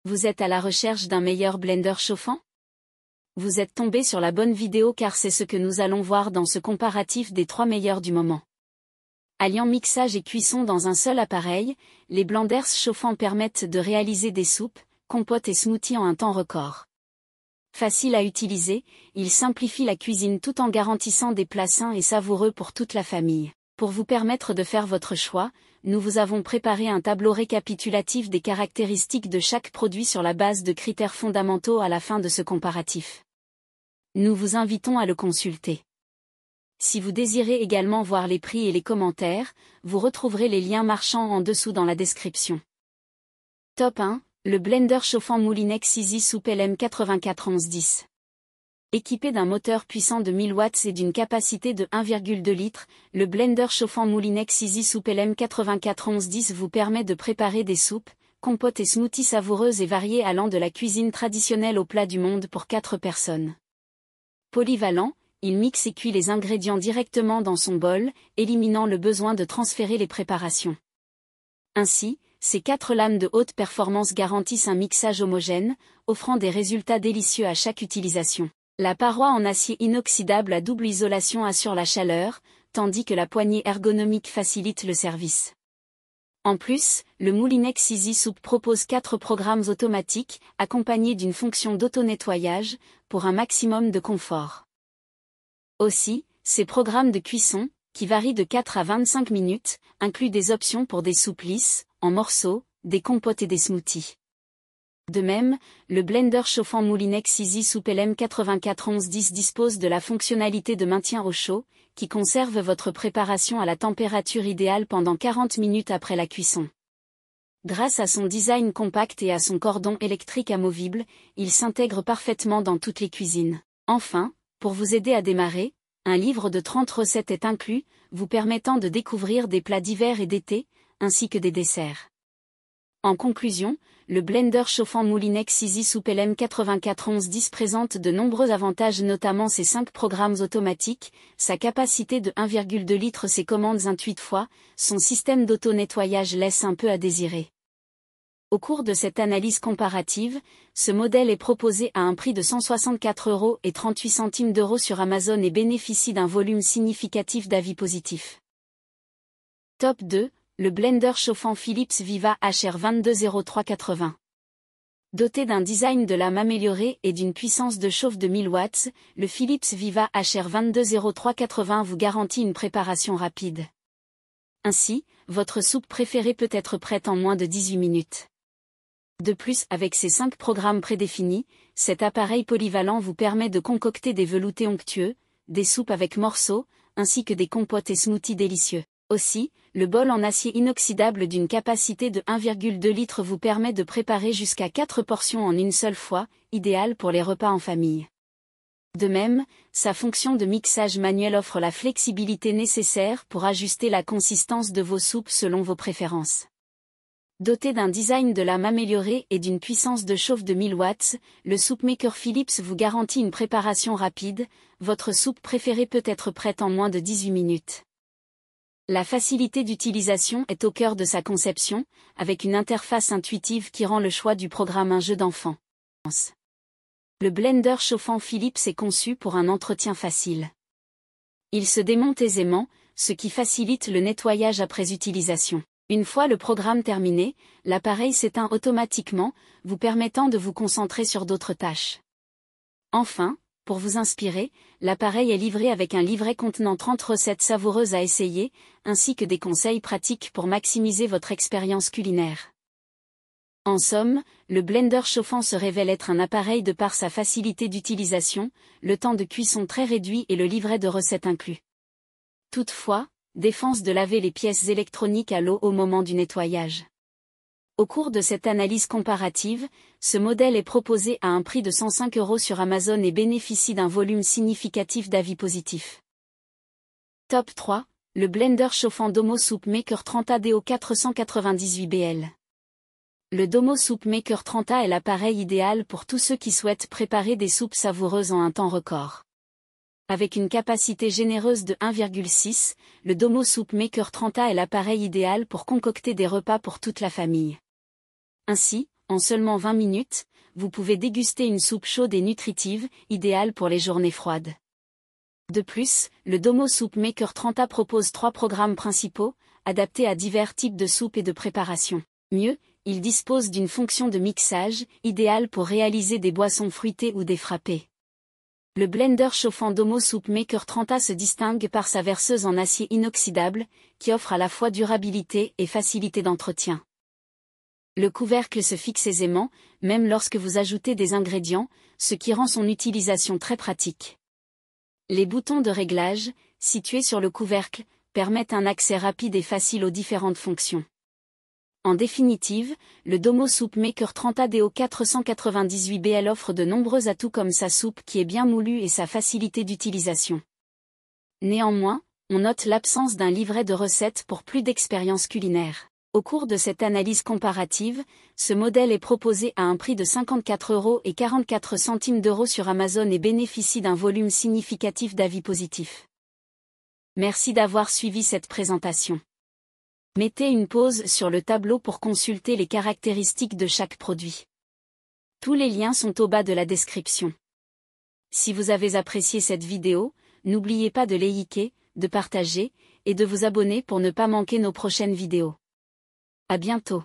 Vous êtes à la recherche d'un meilleur blender chauffant? Vous êtes tombé sur la bonne vidéo car c'est ce que nous allons voir dans ce comparatif des 3 meilleurs du moment. Alliant mixage et cuisson dans un seul appareil, les blenders chauffants permettent de réaliser des soupes, compotes et smoothies en un temps record. Facile à utiliser, ils simplifient la cuisine tout en garantissant des plats sains et savoureux pour toute la famille. Pour vous permettre de faire votre choix, nous vous avons préparé un tableau récapitulatif des caractéristiques de chaque produit sur la base de critères fondamentaux à la fin de ce comparatif. Nous vous invitons à le consulter. Si vous désirez également voir les prix et les commentaires, vous retrouverez les liens marchands en dessous dans la description. Top 1, le blender chauffant Moulinex Easy Soup LM841110. Équipé d'un moteur puissant de 1000 watts et d'une capacité de 1,2 litre, le blender chauffant Moulinex Easy Soup LM841110 vous permet de préparer des soupes, compotes et smoothies savoureuses et variées allant de la cuisine traditionnelle aux plats du monde pour 4 personnes. Polyvalent, il mixe et cuit les ingrédients directement dans son bol, éliminant le besoin de transférer les préparations. Ainsi, ces 4 lames de haute performance garantissent un mixage homogène, offrant des résultats délicieux à chaque utilisation. La paroi en acier inoxydable à double isolation assure la chaleur, tandis que la poignée ergonomique facilite le service. En plus, le Moulinex Easy Soup propose 4 programmes automatiques, accompagnés d'une fonction d'auto-nettoyage, pour un maximum de confort. Aussi, ces programmes de cuisson, qui varient de 4 à 25 minutes, incluent des options pour des soupes lisses, en morceaux, des compotes et des smoothies. De même, le blender chauffant Moulinex Easy Soup LM841110 dispose de la fonctionnalité de maintien au chaud, qui conserve votre préparation à la température idéale pendant 40 minutes après la cuisson. Grâce à son design compact et à son cordon électrique amovible, il s'intègre parfaitement dans toutes les cuisines. Enfin, pour vous aider à démarrer, un livre de 30 recettes est inclus, vous permettant de découvrir des plats d'hiver et d'été, ainsi que des desserts. En conclusion, le blender chauffant Moulinex Easy Soup LM841110 présente de nombreux avantages, notamment ses 5 programmes automatiques, sa capacité de 1,2 litre, ses commandes intuites fois, son système d'auto-nettoyage laisse un peu à désirer. Au cours de cette analyse comparative, ce modèle est proposé à un prix de 164,38 € sur Amazon et bénéficie d'un volume significatif d'avis positifs. Top 2. Le blender chauffant Philips Viva HR220380. Doté d'un design de lame amélioré et d'une puissance de chauffe de 1000 watts, le Philips Viva HR220380 vous garantit une préparation rapide. Ainsi, votre soupe préférée peut être prête en moins de 18 minutes. De plus, avec ses 5 programmes prédéfinis, cet appareil polyvalent vous permet de concocter des veloutés onctueux, des soupes avec morceaux, ainsi que des compotes et smoothies délicieux. Aussi, le bol en acier inoxydable d'une capacité de 1,2 litre vous permet de préparer jusqu'à 4 portions en une seule fois, idéal pour les repas en famille. De même, sa fonction de mixage manuel offre la flexibilité nécessaire pour ajuster la consistance de vos soupes selon vos préférences. Doté d'un design de lame amélioré et d'une puissance de chauffe de 1000 watts, le Soup Maker Philips vous garantit une préparation rapide, votre soupe préférée peut être prête en moins de 18 minutes. La facilité d'utilisation est au cœur de sa conception, avec une interface intuitive qui rend le choix du programme un jeu d'enfant. Le blender chauffant Philips est conçu pour un entretien facile. Il se démonte aisément, ce qui facilite le nettoyage après utilisation. Une fois le programme terminé, l'appareil s'éteint automatiquement, vous permettant de vous concentrer sur d'autres tâches. Enfin, pour vous inspirer, l'appareil est livré avec un livret contenant 30 recettes savoureuses à essayer, ainsi que des conseils pratiques pour maximiser votre expérience culinaire. En somme, le blender chauffant se révèle être un appareil de par sa facilité d'utilisation, le temps de cuisson très réduit et le livret de recettes inclus. Toutefois, défense de laver les pièces électroniques à l'eau au moment du nettoyage. Au cours de cette analyse comparative, ce modèle est proposé à un prix de 105 € sur Amazon et bénéficie d'un volume significatif d'avis positifs. Top 3, le blender chauffant Domo Soup Maker 30A DO 498BL. Le Domo Soup Maker 30A est l'appareil idéal pour tous ceux qui souhaitent préparer des soupes savoureuses en un temps record. Avec une capacité généreuse de 1,6, le Domo Soup Maker 30A est l'appareil idéal pour concocter des repas pour toute la famille. Ainsi, En seulement 20 minutes, vous pouvez déguster une soupe chaude et nutritive, idéale pour les journées froides. De plus, le Domo Soup Maker 30A propose 3 programmes principaux, adaptés à divers types de soupes et de préparation. Mieux, il dispose d'une fonction de mixage, idéale pour réaliser des boissons fruitées ou des frappés. Le blender chauffant Domo Soup Maker 30A se distingue par sa verseuse en acier inoxydable, qui offre à la fois durabilité et facilité d'entretien. Le couvercle se fixe aisément, même lorsque vous ajoutez des ingrédients, ce qui rend son utilisation très pratique. Les boutons de réglage, situés sur le couvercle, permettent un accès rapide et facile aux différentes fonctions. En définitive, le Domo Soup Maker 30A DO 498BL offre de nombreux atouts comme sa soupe qui est bien moulue et sa facilité d'utilisation. Néanmoins, on note l'absence d'un livret de recettes pour plus d'expérience culinaire. Au cours de cette analyse comparative, ce modèle est proposé à un prix de 54,44 € sur Amazon et bénéficie d'un volume significatif d'avis positifs. Merci d'avoir suivi cette présentation. Mettez une pause sur le tableau pour consulter les caractéristiques de chaque produit. Tous les liens sont au bas de la description. Si vous avez apprécié cette vidéo, n'oubliez pas de liker, de partager, et de vous abonner pour ne pas manquer nos prochaines vidéos. À bientôt.